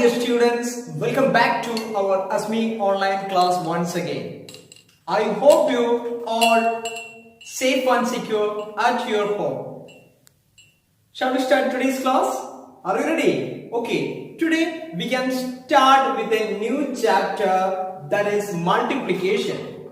dear students, welcome back to our ASMI online class once again. I hope you all safe and secure at your home. Shall we start today's class? Are you ready? Okay, today we can start with a new chapter, that is multiplication.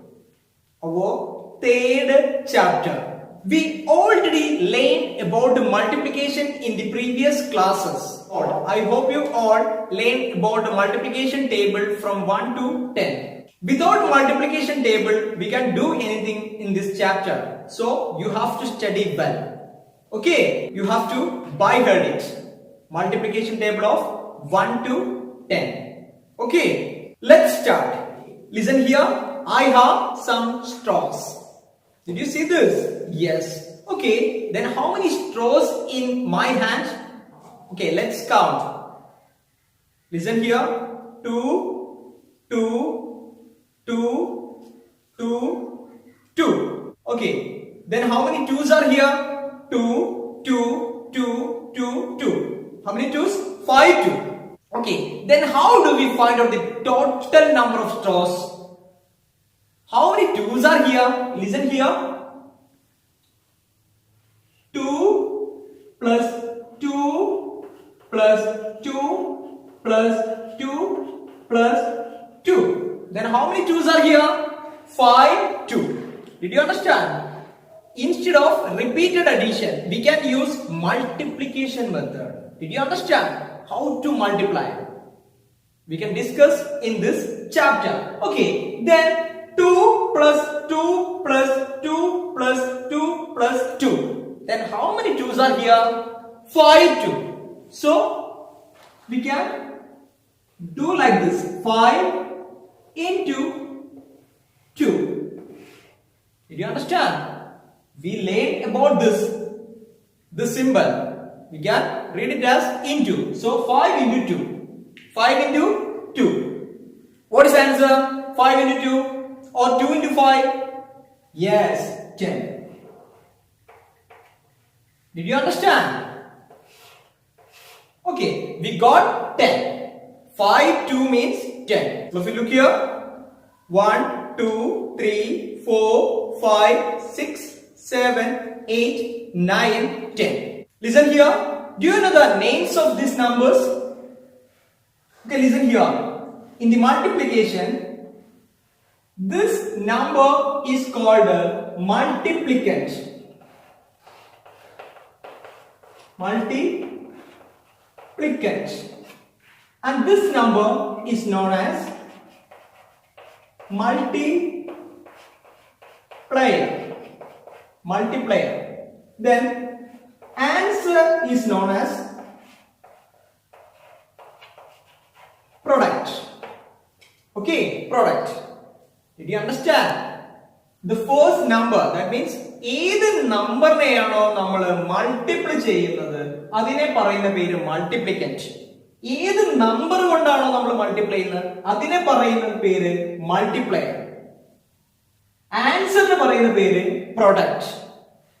Our third chapter. We already learned about multiplication in the previous classes. I hope you all learned about the multiplication table from 1 to 10. Without multiplication table, we can do anything in this chapter. So you have to study well. Okay, you have to by heart it. Multiplication table of 1 to 10. Okay, let's start. Listen here. I have some straws. Did you see this? Yes. Okay, then how many straws in my hand? Okay, let's count. Listen here. 2, 2, 2, 2, 2. Okay, then how many 2s are here? 2, 2, 2, 2, 2. How many 2s? 5 2. Okay, then how do we find out the total number of straws? How many 2s are here? Listen here. 2 plus 2 plus 2 plus 2 plus 2. Then how many 2s are here? 5 2. Did you understand? Instead of repeated addition, we can use multiplication method. Did you understand how to multiply? We can discuss in this chapter. Okay, then 2 plus 2 plus 2 plus 2 plus 2. Then how many 2s are here? 5 2. So we can do like this. 5 into 2. Did you understand? We learned about this symbol. We can read it as into. So 5 into 2. 5 into 2. What is the answer? 5 into 2 or 2 into 5? Yes, 10. Did you understand? Okay, we got 10. 5 2 means 10. So if you look here, 1 2 3 4 5 6 7 8 9 10. Listen here. Do you know the names of these numbers? Okay, listen here. In the multiplication, this number is called a multiplicand. Multiplicand. And this number is known as multiplier. Multiplier. Then answer is known as product. Okay, product. Did you understand? The first number, that means ഏത് നമ്പറിനെയാണോ നമ്മൾ multiply ചെയ്യുന്നത് അതിനെ പറയുന്ന പേര് മൾട്ടിപ്ലിക്കന്റ്. ഏത് number കൊണ്ടാണോ നമ്മൾ multiply ചെയ്യുന്നത് അതിനെ പറയുന്ന പേര് മൾട്ടിപ്ലയർ. ആൻസറിന് പറയുന്ന പേര് product.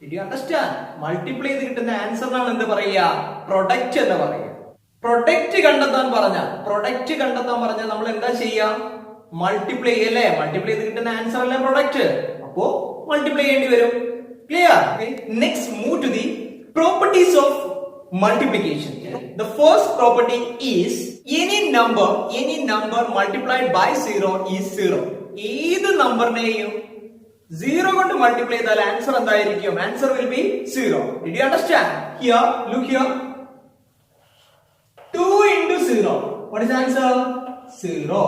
Did you understand? Multiply ചെയ്ത് കിട്ടുന്ന ആൻസറിനാണ് എന്ത് പറയുക? പ്രൊഡക്റ്റ് എന്ന് പറയുക. പ്രൊഡക്റ്റ് കണ്ടെത്താൻ പറഞ്ഞാൽ നമ്മൾ എന്താ ചെയ്യാം? മൾട്ടിപ്ലൈ ചെയ്യല്ലേ? മൾട്ടിപ്ലൈ ചെയ്ത് കിട്ടുന്ന ആൻസർ അല്ലേ പ്രൊഡക്റ്റ്. അപ്പോ മൾട്ടിപ്ലൈ ചെയ്യേണ്ടി വരും. Clear? Okay. Next, move to the properties of multiplication. The first property is any number multiplied by 0 is 0. ഏത് നമ്പറിനെയും 0 കൊണ്ട് മൾട്ടിപ്ലൈ ചെയ്താൽ ആൻസർ എന്തായിരിക്കും? Answer will be 0. Did you understand? Here, look here. 2 into 0. What is the answer? 0.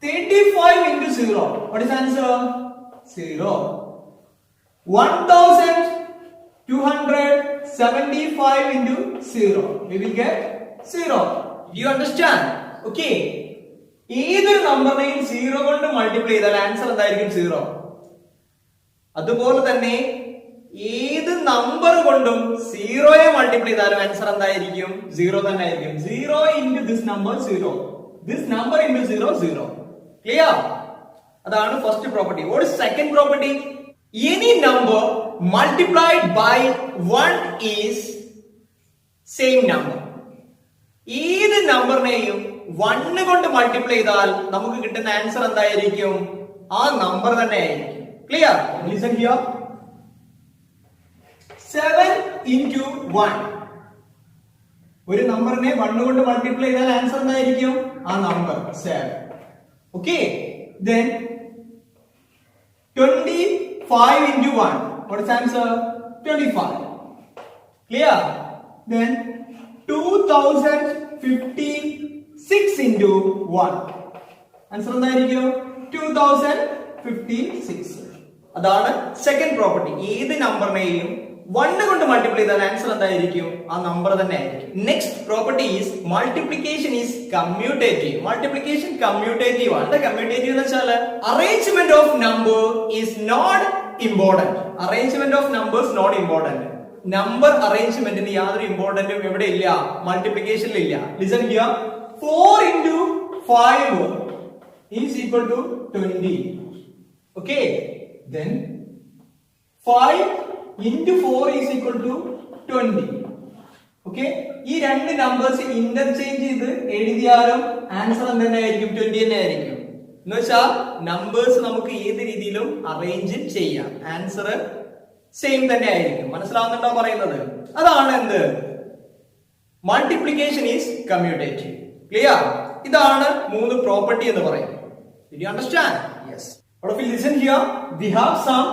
35 into 0. What is the answer? 0. 1275 into 0. We will get 0. Do you understand? Okay. ഏതൊരു നമ്പറിനെയും 0 കൊണ്ട് multiply ചെയ്താൽ answer എന്തായിരിക്കും? 0. അതുപോലെ തന്നെ ഏത് number കൊണ്ടും 0യെ multiply ചെയ്താലും answer എന്തായിരിക്കും? 0 തന്നെ ആയിരിക്കും. 0 into this number 0. This number into 0 0. Clear? അതാണ് first property. What is second property? Any number multiplied by 1 is same number. ഏത് നമ്പറിനെയും 1 കൊണ്ട് മൾട്ടിപ്ലൈ ചെയ്താൽ നമുക്ക് കിട്ടുന്ന ആൻസർ എന്തായിരിക്കും? ആ നമ്പർ തന്നെ ആയിരിക്കും. ക്ലിയർ? Listen here. 7 into 1. ഒരു നമ്പറിനെ 1 കൊണ്ട് മൾട്ടിപ്ലൈ ചെയ്താൽ ആൻസർ എന്തായിരിക്കും? ആ number 7. Okay. Then 25 into 1. What is the answer? 25. Clear? Then 2056 into 1. Answer എന്തായിരിക്കും? 2056. അതാണ് സെക്കൻഡ് പ്രോപ്പർട്ടി. ഏത് നമ്പറിനെയും 1 കൊണ്ട് മൾട്ടിപ്ലൈ ചെയ്താൽ ആൻസർ എന്തായിരിക്കും? ആ നമ്പർ തന്നെ ആയിരിക്കും. Next property is multiplication is commutative. Multiplication commutative ആണ്. കമ്മ്യൂട്ടേറ്റീവ് എന്ന് വെച്ചാൽ arrangement of number is not important. Arrangement of numbers not important. Number അറേഞ്ച്മെന്റിന് യാതൊരു ഇമ്പോർട്ടന്റും എവിടെ ഇല്ല? മൾട്ടിപ്ലിക്കേഷനിൽ ഇല്ല. Listen here. 4 into 5 is equal to 20. Okay. Then 5 into 4 is equal to 20. Okay. ഈ രണ്ട് നമ്പേഴ്സ് ഇന്റർചേഞ്ച് ചെയ്ത് എഴുതിയാലും ആൻസർ എന്തായിരിക്കും? 20 തന്നെ ആയിരിക്കും. എന്ന് വെച്ചാൽ നമ്പേഴ്സ് നമുക്ക് ഏത് രീതിയിലും അറേഞ്ച് ചെയ്യാം, ആൻസർ സെയിം തന്നെ ആയിരിക്കും. മനസ്സിലാവുന്നുണ്ടോ പറയുന്നത്? അതാണ് എന്ത്? Multiplication is commutative. ക്ലിയർ? ഇതാണ് 3 പ്രോപ്പർട്ടി എന്ന് പറയുന്നത്. Did you understand? Yes. What if you listen here? We have some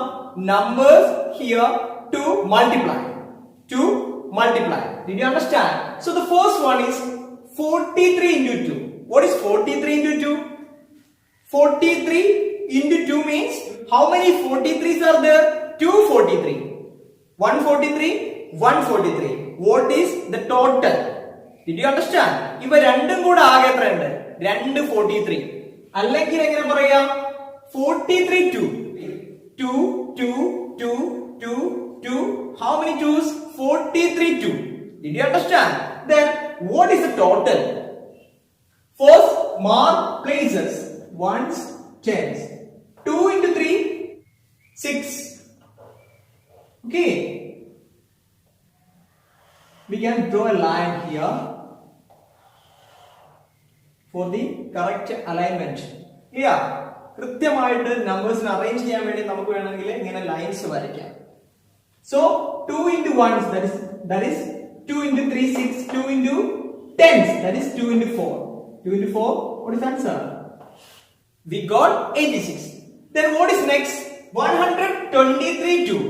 numbers here to multiply. To multiply. Did you understand? So the first one is 43 into 2. What is 43 into 2? 43 into 2 means how many 43s are there? 243. 143, 143. What is the total? Did you understand? ഇവ രണ്ടും കൂടെ ആകെ എത്രയുണ്ട്? 243. അല്ലെങ്കിൽ എങ്ങനെ പറയാം? 43 2. 2 2 2 2 2. How many 2s? 43 2. Did you understand? Then what is the total? First mark places. 1s, 10s. 2 into 3, 6. Okay. We can draw a line here for the correct alignment. Yeah. കൃത്യമായിട്ട് നമ്പേഴ്സിനെ arrange ചെയ്യാൻ വേണ്ടി നമുക്ക് വേണമെങ്കിൽ ഇങ്ങനെ ലൈൻസ് വരയ്ക്കാം. So 2 into 1s, that is 2 into 3 6, 2 into 10s, that is 2 into 4. 2 into 4, what is the answer? We got 86. Then what is next? 123 2.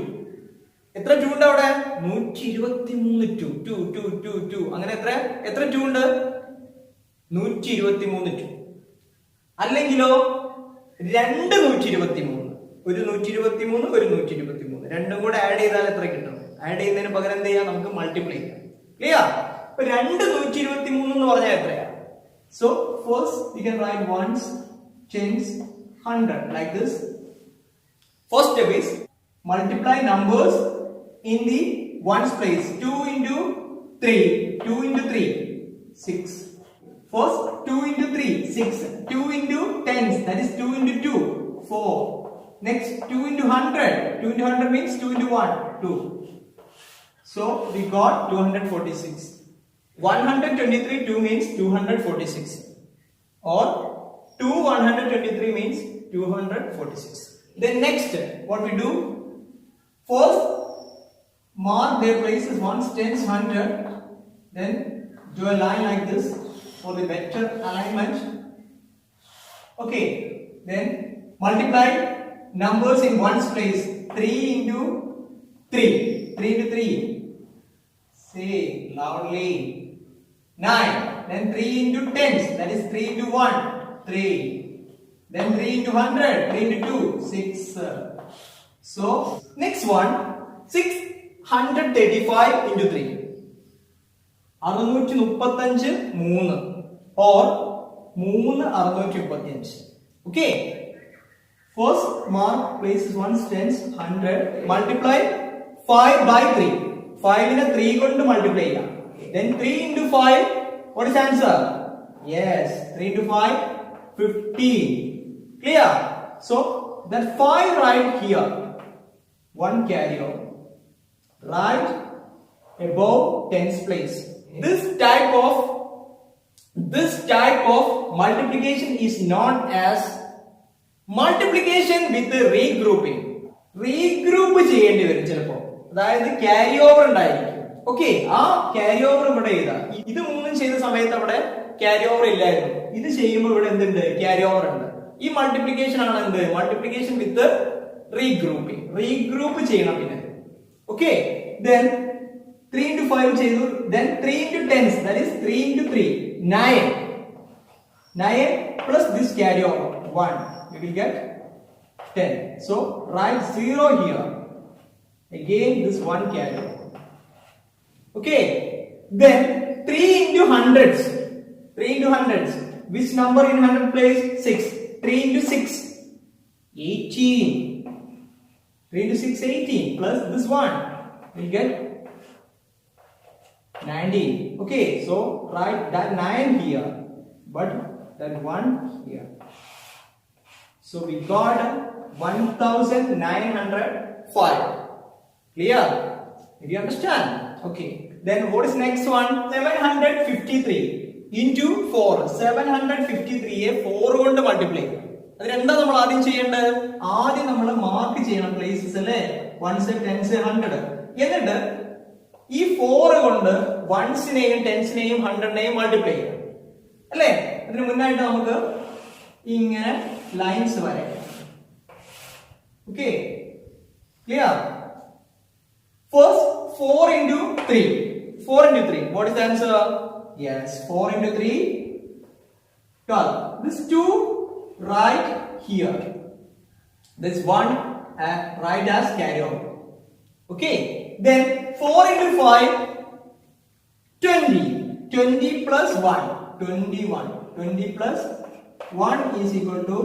എത്ര 2 ഉണ്ട് അവിടെ? 123 2. 2 2 2 2. അങ്ങനെ എത്ര 2 ഉണ്ട്? 123 2. അല്ലെങ്കിലോ 2 123. ഒരു 123 ഒരു 123. രണ്ടും കൂടെ ആഡ് ചെയ്താൽ എത്ര കിട്ടും? ആഡ് ചെയ്യുന്നതിന് പകരം എന്ത് ചെയ്യാം? നമുക്ക് മൾട്ടിപ്ലൈ ചെയ്യാം. ക്ലിയർ? അപ്പൊ 2 123 എന്ന് പറഞ്ഞാൽ എത്രയാ? So first we can write ones, tens, 100 like this. First step is multiply numbers in the ones place. 2 into 3, 2 into 3, 6. First 2 into 3, 6. 2 into 10s, that is 2 into 2, 4. Next 2 into 100. 2 into 100 means 2 into 1, 2. So we got 246. 123 2 means 246. Or 2 123 means 246. Then next what we do? First mark their places, ones, tens, 100. Then do a line like this for the better alignment. Okay. Then multiply numbers in ones place. 3 into 3. 3 into 3. Say loudly. 9. Then 3 into 10s. That is 3 into 1. 3. Then 3 into 100. 3 into 2. 6. So next one. 635 into 3. 635 3. Or 3 635. Okay. First mark places ones, tens, 100. Multiply 5 by 3. 5 in a 3 കൊണ്ട് multiply ചെയ്യാം. Then 3 into 5. What is the answer? Yes. 3 into 5. 15. Clear? So that 5 right here. 1 carry over. Right above tens place. This type of This type of multiplication is known as multiplication with regrouping. Regroup ചെയ്യേണ്ടി വരും ചിലപ്പോ, അതായത് carry over ഉണ്ടായിരിക്കും. Okay, ആ carry over ഇവിടെ ചെയ്താ ഇത് മൂന്നും ചെയ്ത സമയത്ത് അവിടെ ക്യാരി ഓവർ ഇല്ലായിരുന്നു. ഇത് ചെയ്യുമ്പോൾ ഇവിടെ എന്തുണ്ട്? ക്യാരി ഓവർ ഉണ്ട്. ഈ മൾട്ടിപ്ലിക്കേഷൻ ആണ് എന്ത്? മൾട്ടിപ്ലിക്കേഷൻ വിത്ത് റീഗ്രൂപ്പിംഗ്. റീഗ്രൂപ്പ് ചെയ്യണം പിന്നെ. ഓക്കെ, then 3 into 5 ചെയ്തു, then 3 into 10, that is 3 into 3, 9. 9 plus this carry over 1, you will get 10. So write 0 here. Again this 1 carry over. Okay, then 3 into hundreds. 3 into hundreds. Which number in 100 place? 6. 3 into 6, 18. 3 into 6, 18 plus this 1, you will get 19. Okay, so write that 9 here, but that 1 here. So we got 1905. Clear? Did you understand? Okay. Then what is next one? 753 into 4. 753 4 കൊണ്ട് multiply. അതിനെന്താ നമ്മൾ ആദ്യം ചെയ്യേണ്ടത്? ആദ്യം നമ്മൾ mark ചെയ്യണം places അല്ലേ? 1s, 10s, 100. എന്നിട്ട് ഈ 4 കൊണ്ട് 1സിനെയും 10സിനെയും 100നെയും മൾട്ടിപ്ലൈ ചെയ്യാം അല്ലേ? അതിന് മുന്നായിട്ട് നമുക്ക് ഇങ്ങനെ ലൈൻസ് വരാം. Okay, clear? First 4 into 3. 4 into 3. What is the answer? Yes, 4 into 3, 12. This 2 right here. This 1 right as carry over. Okay, then 4 into 5, 20. 20 plus 1, 21. 20 plus 1 is equal to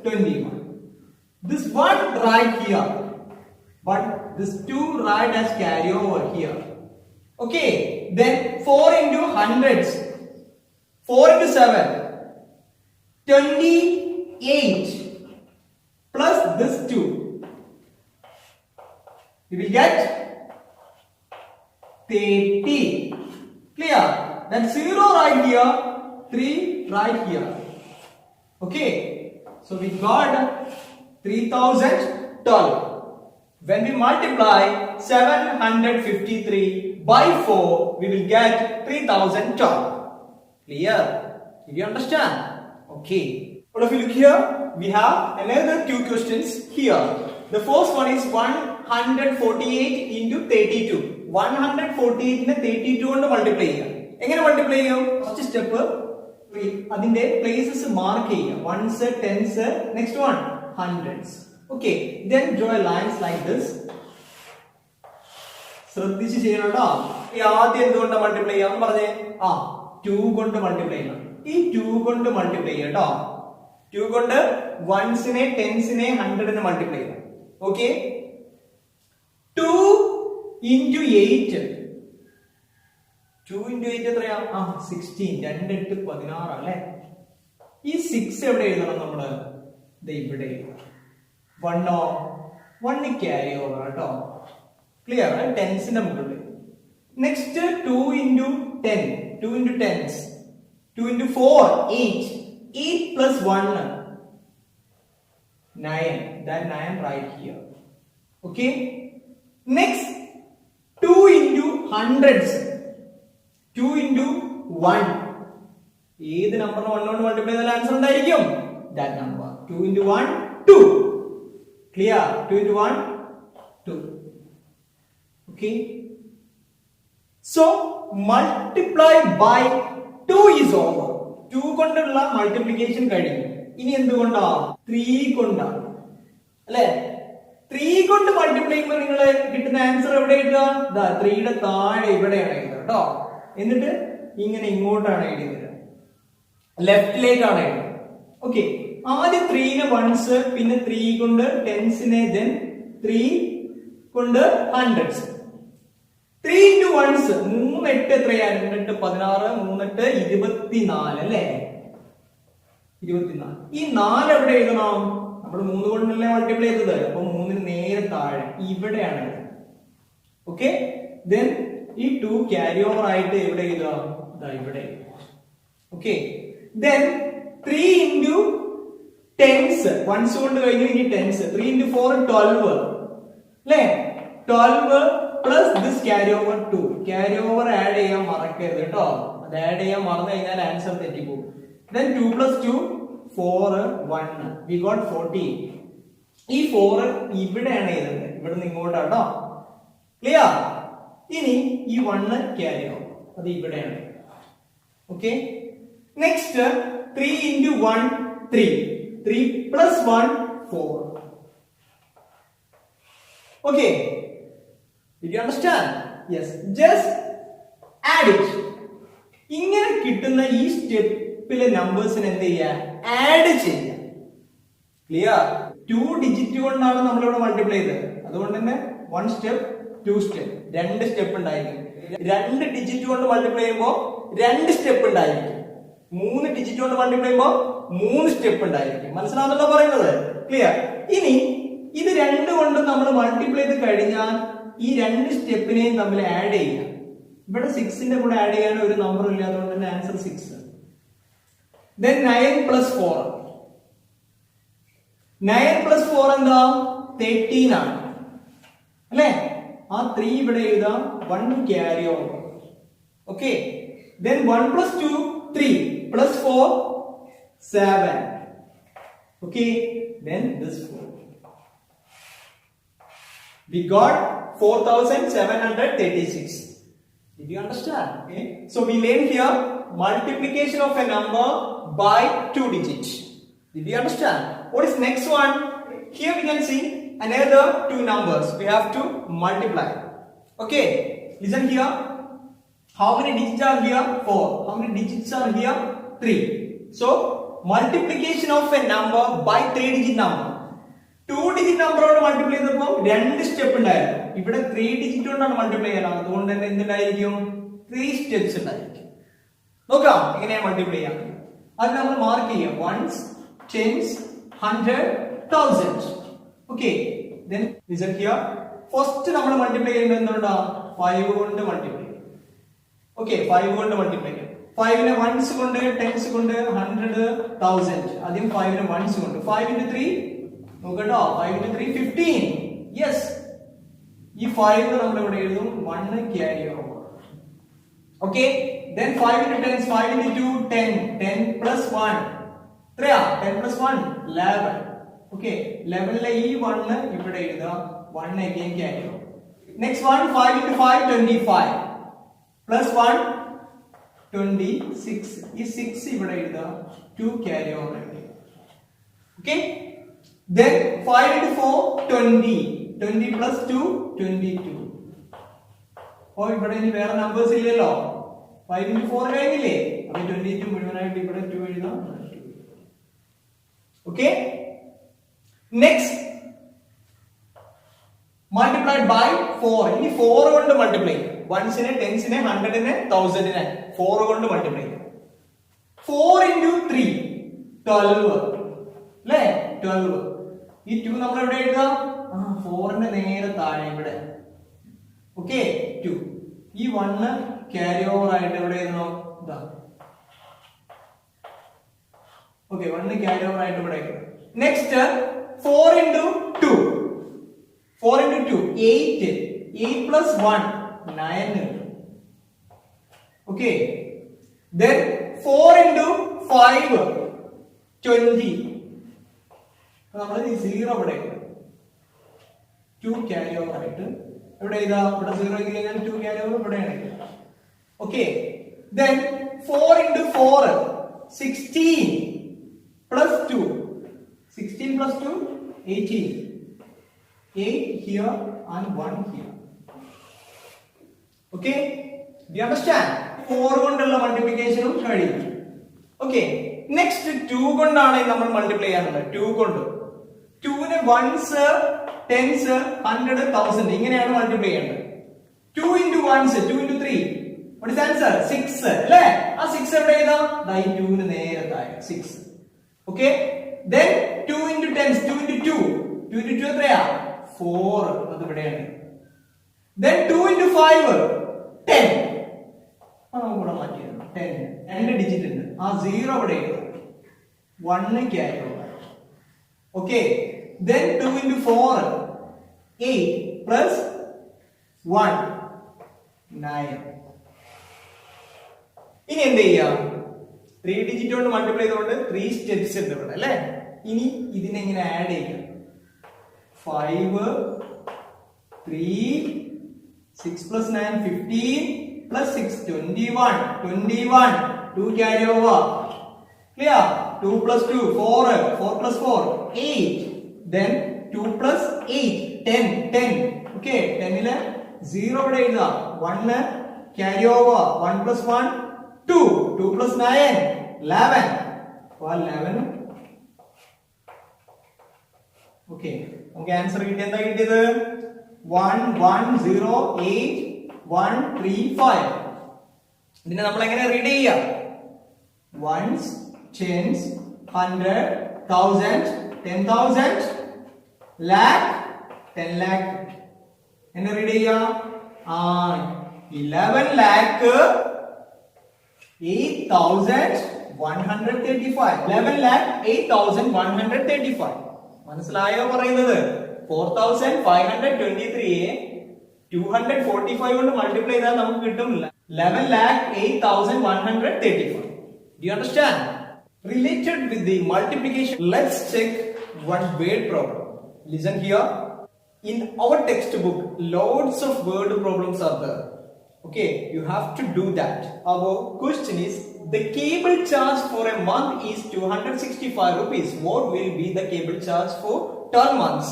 21. This 1 right here, but this 2 right as carry over here. Okay, then 4 into hundreds. 4 into 7, 28 plus this 2. You will get 30. Clear? Then 0 right here, 3 right here. Okay, so we got 3012. When we multiply 753 by 4, we will get 3012. Clear? Did you understand? Okay. All of you look here. We have another 2 questions here. The first one is 148 into 32. 148നെ 32 കൊണ്ട് multiply ചെയ്യാം. എങ്ങനെ multiply ചെയ്യും? First step അതിന്റെ places mark ചെയ്യുക. 1s, 10s, next one 100s. Okay, then draw a lines like this. ശ്രദ്ധിച്ച് ചെയ്യണം കേട്ടോ. ഈ ആദ്യം എന്തുകൊണ്ട് മൾട്ടിപ്ലൈ ചെയ്യാം പറഞ്ഞേ? 2 കൊണ്ട് മൾട്ടിപ്ലൈ ചെയ്യണം. ഈ 2 കൊണ്ട് മൾട്ടിപ്ലൈ ചെയ്യാം കേട്ടോ. 2 കൊണ്ട് 1സിനെ 10സിനെ 100നെ മൾട്ടിപ്ലൈ ചെയ്യാം. Okay, 2 into 8. 2 into 8 എത്രയാ? 16. 2 8 16 അല്ലേ? ഈ 6 എവിടെ എഴുതണം നമ്മള്? ഇവിടെ 1 ക്യാരി ഓവർ കേട്ടോ. ക്ലിയർ? 10സിന്റെ മുകളിൽ. Next 2 into 10. 2 into 10s. 2 into 4, 8. 8 plus 1, 9. That 9 right here. Okay. Next 2 into hundreds. 2 into 1. ഏത് നമ്പറിന് 1 കൊണ്ട് മൾട്ടിപ്ലൈ ചെയ്താൽ ആൻസർ ഉണ്ടായിരിക്കും? That number. 2 into 1, 2. Clear? 2 into 1, 2. Okay. So multiply by 2 is over. 2 കൊണ്ടുള്ള മൾട്ടിപ്ലിക്കേഷൻ കഴിഞ്ഞു. ഇനി എന്തുകൊണ്ടാ? 3 കൊണ്ടാണ് അല്ലെ? 3 കൊണ്ട് മൾട്ടിപ്ലൈ ചെയ്യുമ്പോൾ നിങ്ങൾ കിട്ടുന്ന ആൻസർ എവിടെ എഴുതുക? 3യുടെ താഴെ ഇവിടെയാണ് എഴുതുക കേട്ടോ. എന്നിട്ട് ഇങ്ങനെ ഇങ്ങോട്ടാണ് എഴുതുന്നത്, ലെഫ്റ്റിലേക്കാണ് എഴുതുന്നത്. ഓക്കെ, ആദ്യം 3നെ 1s, പിന്നെ 3 കൊണ്ട് 10സിനെ, then 3 കൊണ്ട് 100s. 3 into 1s, 3 8 എത്രയാ? 2 8 16, 3 8 24 അല്ലേ? 24. ഈ 4 എവിടെ എഴുതണം? നമ്മൾ 3 കൊണ്ടല്ലേ മൾട്ടിപ്ലൈ ചെയ്തത്, അപ്പൊ 3ന് നേരെ താഴെ ഇവിടെയാണ്. ഓക്കെ, then ഈ 2 ക്യാരി ഓവർ ആയിട്ട് എവിടെ എഴുതുക? ഇവിടെ. Okay. Then 3 into tens. Ones കൊണ്ട് കഴിഞ്ഞു ഇനി tens. 3 into 4 12. അല്ലേ? 12 plus this carry over 2. Carry over add ചെയ്യാൻ മറക്കരുത് കേട്ടോ. അത് ആഡ് ചെയ്യാൻ മറന്നു കഴിഞ്ഞാൽ answer തെറ്റിപ്പോകും. Then 2 plus 2 4 1. We got 40. ഈ 4 ഇവിടെയാണ് എഴുതുന്നത്. ഇവിടെ നിന്ന് ഇങ്ങോട്ടാട്ടോ. ക്ലിയർ? ഇനി ഈ 1 ക്യാരി ഓവർ. അത് ഇവിടെയാണ്. Okay. Next 3 into 1 3. 3 plus 1 4. Okay. Did you understand? Yes. Just add it. ഇങ്ങനെ കിട്ടുന്ന ഈ സ്റ്റെപ്പിലെ നമ്പേഴ്സിനെ എന്ത് ചെയ്യുക? ആഡ് ചെയ്യുക. ക്ലിയർ? 2 ഡിജിറ്റ് കൊണ്ടാണ് നമ്മൾ ഇവിടെ മൾട്ടിപ്ലൈ ചെയ്തത്. അതുകൊണ്ട് തന്നെ 1 സ്റ്റെപ്പ് 2 സ്റ്റെപ്പ് 2 സ്റ്റെപ്പ് ഉണ്ടായിരിക്കും. 2 ഡിജിറ്റ് കൊണ്ട് മൾട്ടിപ്ലൈ ചെയ്യുമ്പോൾ 2 സ്റ്റെപ്പ് ഉണ്ടായിരിക്കും. 3 ഡിജിറ്റ് കൊണ്ട് മൾട്ടിപ്ലൈ ചെയ്യുമ്പോൾ 3 സ്റ്റെപ്പ് ഉണ്ടായിരിക്കും. മനസ്സിലാവുന്നല്ലോ പറയുന്നത്? ക്ലിയർ? ഇനി ഇത് 2 കൊണ്ട് നമ്മൾ മൾട്ടിപ്ലൈ ചെയ്ത് കഴിഞ്ഞാൽ ഈ 2 സ്റ്റെപ്പിനെയും തമ്മിൽ ആഡ് ചെയ്യുക. ഇവിടെ 6ന്റെ കൂടെ ആഡ് ചെയ്യാൻ ഒരു നമ്പർ ഇല്ല, അതുകൊണ്ട് തന്നെ ആൻസർ 6. Then 9 plus 4. 9 plus 4 എന്താ? 13 ആണ്. അല്ലേ? ആ 3 ഇവിടെ എഴുതാം. 1 carry over. Okay. Then 1 plus 2 3 plus 4 7. Okay. Then this 4. We got 4736. Did you understand? Okay. So we learned here multiplication of a number by 2 digits. Did you understand? What is next one? Here we can see another 2 numbers. We have to multiply. Okay. Listen here. How many digits are here? 4. How many digits are here? 3. So multiplication of a number by 3 digit number. 2 digit നമ്പറോട് multiply ചെയ്തപ്പോൾ 2 step ഉണ്ടായിരുന്നു. ഇവിടെ 3 digit കൊണ്ടാണ് multiply ചെയ്യാൻ. അതുകൊണ്ട് തന്നെ എന്തുണ്ടായിരിക്കും? 3 steps ഉണ്ടായിരിക്കും. നോക്കാം എങ്ങനെയാണ് മൾട്ടിപ്ലൈ ചെയ്യാൻ. അത് നമ്മൾ മാർക്ക് ചെയ്യാം. ones, tens, 100, 1000. Okay. then listen here. First നമ്മൾ മൾട്ടിപ്ലൈ ചെയ്യുന്നത് എന്തുകൊണ്ടാ? 5 കൊണ്ട് മൾട്ടിപ്ലൈ ചെയ്യും. ഓക്കെ. 5 കൊണ്ട് മൾട്ടിപ്ലൈ ചെയ്യും. 5നെ ones കൊണ്ട്, tens കൊണ്ട്, 100, 1000. ആദ്യം 5നെ ones കൊണ്ട്. 5 into 3 നോക്കട്ടോ. 5 into 3 15. യെസ്. ഈ 5 നമ്മൾ ഇവിടെ എഴുതും. 1 carry over. Okay. then 5 into 10 5 into 2 10. 10 plus 1 എത്രയാ? 10 plus 1 11. ഓക്കെ. 11ലെ ഈ 1 ഇവിടെ എഴുതുക. 1 again carry over. Next 1 5 into 5 25 plus 1 26. ഈ 6 ഇവിടെ എഴുതുക. 2 carry over. Okay. Then 5 into 4 20. 20 plus 2 22. ഓ ഇവിടെ ഇനി വേറെ നമ്പേഴ്സ് ഇല്ലല്ലോ. 5 into 4 കഴിഞ്ഞില്ലേ? അപ്പോൾ 22 മുഴുവനായിട്ട് ഇവിടെ 2 എഴുതാം. ഓക്കെ. Next multiplied by 4. ഇനി 4 കൊണ്ട് മൾട്ടിപ്ലൈ ചെയ്യാം. വൺസിനെ, ടെൻസിനെ, 100നെ, 1000നെ 4 കൊണ്ട് മൾട്ടിപ്ലൈ ചെയ്യാം. 4 into 3 12. അല്ലേ? 12. ഈ 2 നമ്മൾ എവിടെ എഴുതാം? 4ന്റെ നേരെ താഴെ ഇവിടെ. ഓക്കെ. 2. ഈ 1 ക്യാരി ഓവർ ആയിട്ട് എവിടെ എഴുതണം? ഇതാ. ഓക്കെ. 1 ക്യാരി ഓവർ ആയിട്ട് ഇവിടെ. Next 4 into 2. 4 into 2 8. 8 plus 1 9. Okay. then 4 into 5 20. നമ്മൾ 0 ഇവിടെ 2 ക്യാരി ഓവർ ആയിട്ട് ഇവിടെ ഇതാ. ഇവിടെ 0 ഇല്ലെങ്കിൽ 2 ക്യാരി ഓവർ ഇവിടെയാണ്. Okay. then 4 into 4 16 plus 2. 16 plus 2 18. 8 here and 1 here. Okay. Do you understand? 4 കൊണ്ടുള്ള മൾട്ടിപ്ലിക്കേഷനും കഴിയും. ഓക്കെ. നെക്സ്റ്റ് 2 കൊണ്ടാണ് നമ്മൾ മൾട്ടിപ്ലൈ ചെയ്യാനുള്ളത്. 2 കൊണ്ട് 2നെ വൺസ്, ടെൻസ്, 100, 1000 ഇങ്ങനെയാണ് മൾട്ടിപ്ലൈ ചെയ്യേണ്ടത്. 2 into 1s 2 into 3 what is answer? 6 അല്ലേ? ആ 6 എവിടെ എഴുതാം? ദാ ഈ 2ന് നേരെ താഴെ 6. Okay. then 2 into 10s 2 into 2 2 into 2 എത്രയാ? 4. അത് ഇവിടെയാണ്. then 2 into 5 10. ഇവിടെ മാറ്റിയിരുന്നു 10 രണ്ട് ഡിജിറ്റ് ഉണ്ട് ആ 0 ഇവിടെ എഴുതാം 1 carry over okay then 2 into 4 8 plus 1 9 ഇനി എന്ത് ചെയ്യാം 3 ഡിജിറ്റ് കൊണ്ട് മൾട്ടിപ്ലൈ ചെയ്തുകൊണ്ട് 3 സ്റ്റെപ്സ് ഉണ്ട് ഇവിടെ അല്ലേ ഇനി ഇതിനെ ഇങ്ങനെ ആഡ് ചെയ്യാം 5 3 6 plus 9 15 plus 6 21 2 carry over clear 2 plus 2 4 4 plus 4 8 then 2 plus 8 10 okay 10 ile 0 ഇവിടെ എഴുതുക 1 carry over 1 plus 1 2 plus 9 11 അപ്പോൾ 11 okay നമുക്ക് ആൻസർ കിട്ടിയത് എന്താ കിട്ടിയത് 1 1 0 8 1 3 5 ഇതിനെ നമ്മൾ എങ്ങനെ റീഡ് ചെയ്യാം ones tens 100 1000 10,000 lakh 10 lakh എന്നെ റീഡ് ചെയ്യാം 11 lakh 8,135 11 lakh 8,135 മനസ്സിലായോ പറയുന്നത് 4,523 245 കൊണ്ട് മൾട്ടിപ്ലൈ ചെയ്താൽ നമുക്ക് കിട്ടും 11 lakh 8,135 do you understand related with the multiplication let's check one word problem listen here in our textbook loads of word problems are there okay you have to do that our question is the cable charge for a month is 265 rupees what will be the cable charge for 12 months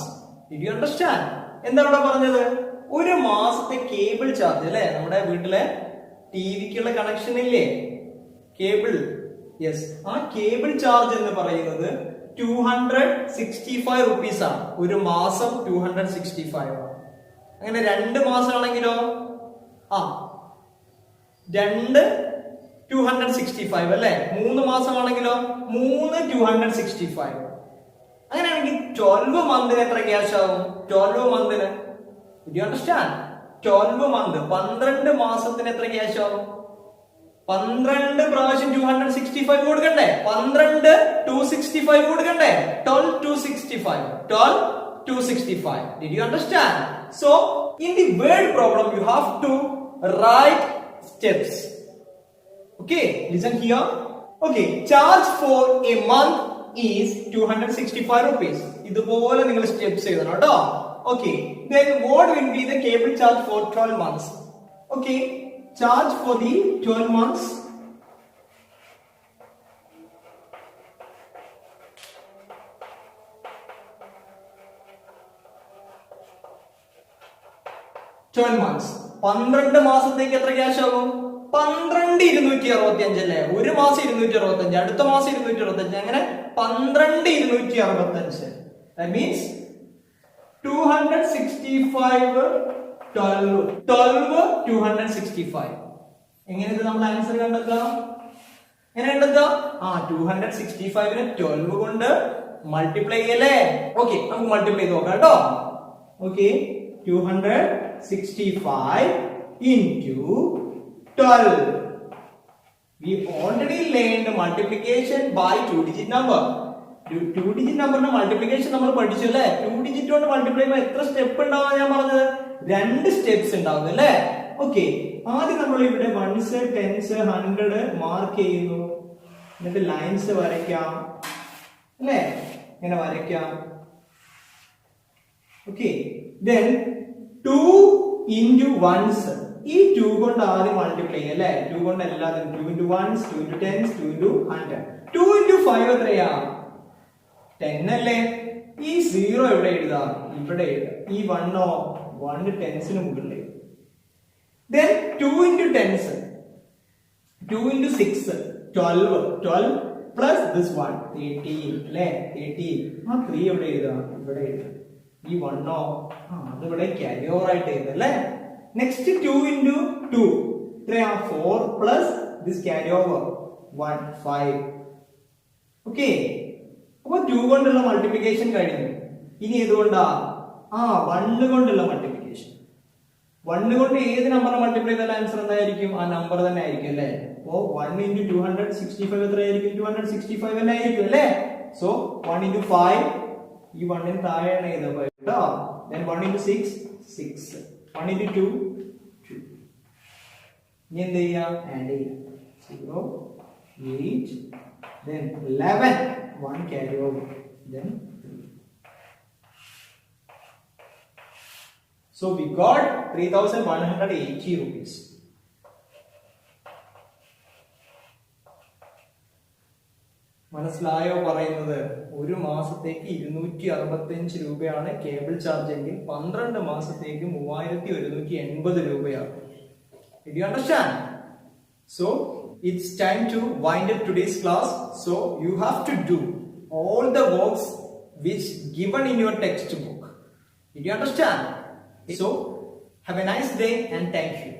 did you understand എന്താ ഇവിടെ പറഞ്ഞത് ഒരു മാസത്തെ cable charge അല്ലേ നമ്മുടെ വീട്ടിലെ ടിവിക്കുള്ള connection ഇല്ലേ cable yes ആ കേബിൾ ചാർജ് എന്ന് പറയുന്നത് 265 റുപ്പീസ് ആണ് ഒരു മാസം 265 ആണ് അങ്ങനെ 2 മാസം ആണെങ്കിലോ രണ്ട് 265 അല്ലേ 3 മാസം ആണെങ്കിലോ 3 265 അങ്ങനെയാണെങ്കിൽ 12 മന്തിന് എത്ര ക്യാഷ് ആവും 12 മന്തിന് do you understand 12 മന്ത് 12 മാസത്തിന് എത്ര ക്യാഷ് ആവും 12 പ്രാവശ്യം 265 കൊടുക്കണ്ടേ 12 265 കൊടുക്കണ്ടേ 12 265 did you understand so in the word problem you have to write steps okay listen here okay charge for a month is 265 rupees ഇതുപോലെ നിങ്ങൾ സ്റ്റെപ്സ് എഴുതണം കേട്ടോ okay then what will be the cable charge for 12 months okay charge for the 12 months months 12 മാസത്തേക്ക് എത്ര cash ആകും 12 265 അല്ലേ ഒരു മാസം 265 അടുത്ത മാസം 265 അങ്ങനെ 12 265 that means 265 12 265 എങ്ങനെ ഇത് നമ്മൾ ആൻസർ കണ്ടെത്താം എങ്ങനെ കണ്ടെത്താം 265 നെ 12 കൊണ്ട് മൾട്ടിപ്ലൈ ചെയ്യല്ലേ ഓക്കേ നമുക്ക് മൾട്ടിപ്ലൈ ചെയ്ത് നോക്കാം കേട്ടോ okay 265 into 12 we already learned multiplication by two digit number two digit നമ്പറിന്റെ മൾട്ടിപ്ലിക്കേഷൻ നമ്മൾ പഠിച്ചു അല്ലേ 2 ഡിജിറ്റ് കൊണ്ട് മൾട്ടിപ്ലൈ ചെയ്യുമ്പോൾ എത്ര സ്റ്റെപ്പ് ഉണ്ടാവും ഞാൻ പറഞ്ഞത് 2 സ്റ്റെപ്സ് ഉണ്ടാവും അല്ലേ ഓക്കെ ആദ്യം നമ്മൾ ഇവിടെ വൺസ് ടെൻസ് 100 മാർക്ക് ചെയ്യുന്നു എന്നിട്ട് ലൈൻസ് വരയ്ക്കാം അല്ലേ ഇങ്ങനെ വരയ്ക്കാം ഓക്കെ then 2 into ones ഈ 2 കൊണ്ട് ആദ്യം മൾട്ടിപ്ലൈ ചെയ്യാം അല്ലേ 2 കൊണ്ട് എല്ലാത്തിനും 2 into ones 2 into tens 2 into 100 2 into 5 എത്രയാ 10 അല്ലേ ഈ 0 എവിടെ എഴുതാം ഇവിടെ എഴുതാം ഈ 1 ടെൻസിന് മുകളിൽ then 2 into tens 2 into 6 12 plus this one 13 അല്ലേ 13 ആ 3 എവിടെ എഴുതാം ഇവിടെ എഴുതാം ഈ 1 അത് ഇവിടെ ക്യാരി ഓവർ ആയിട്ട് എഴുതാം അല്ലേ നെക്സ്റ്റ് 2 into 2 എത്രയാ 4 plus this carry over 1 5 okay അപ്പൊ 2 കൊണ്ടുള്ള മൾട്ടിപ്ലിക്കേഷൻ കഴിഞ്ഞു ഇനി ഏതുകൊണ്ടാ 1 കൊണ്ടുള്ള മൾട്ടിപ്ലിക്കേഷൻ 1 കൊണ്ട് ഏത് നമ്പർ മൾട്ടിപ്ലൈ ചെയ്താൽ ആൻസർ എന്തായിരിക്കും? ആ നമ്പർ തന്നെ ആയിരിക്കും അല്ലേ? അപ്പോ 1 into 265 എത്രയായിരിക്കും? 265 തന്നെ ആയിരിക്കും അല്ലേ? സോ 1 into 5 ഈ 1 ന് താഴെയാണ് എഴുതുക കേട്ടോ. then 1 into 6 6 1 into 2 2. ഇനി എന്ത് ചെയ്യാം? ആഡ് ചെയ്യാം. 0 8 then 11 1 carry over then 3. So we got 3,180 rupees. മനസ്സിലായോ പറയുന്നത്? ഒരു മാസത്തേക്ക് 265 രൂപയാണ് കേബിൾ ചാർജ് എങ്കിൽ 12 മാസത്തേക്ക് 3,180 രൂപയാണ്. Did you understand? So it's time to wind up today's class. So you have to do all the works which given in your textbook. Did you understand? So have a nice day and thank you.